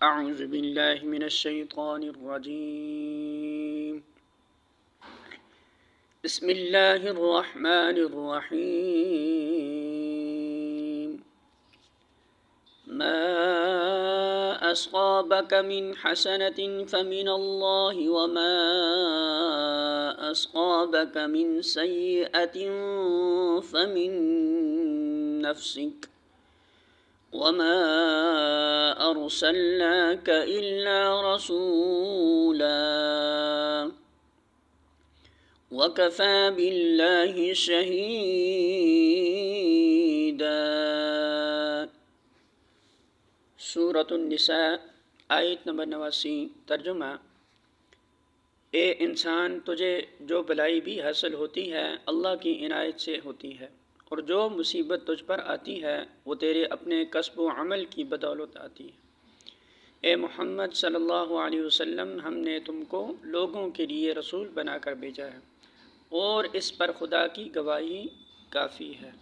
अऊज़ु बिल्लाहि मिनश शैतानिर रजीम। बिस्मिल्लाहिर रहमानिर रहीम। मा अस्क़ाबक मिन हसनतिन फ़मिनल्लाहि व मा अस्क़ाबक मिन सय्यअतिन फ़मिन नफ़्सिक वमा अरसलनाक इल्ला रसूला वकफ़ा बिल्लाहि शहीदा। सूरतुन्निसा आयत नंबर 89। तर्जुमा। ए इंसान, तुझे जो भलाई भी हासिल होती है अल्लाह की इनायत से होती है, और जो मुसीबत तुझ पर आती है वो तेरे अपने कस्ब व अमल की बदौलत आती है। ए मोहम्मद सल्लल्लाहु अलैहि वसल्लम, हमने तुमको लोगों के लिए रसूल बनाकर भेजा है और इस पर खुदा की गवाही काफ़ी है।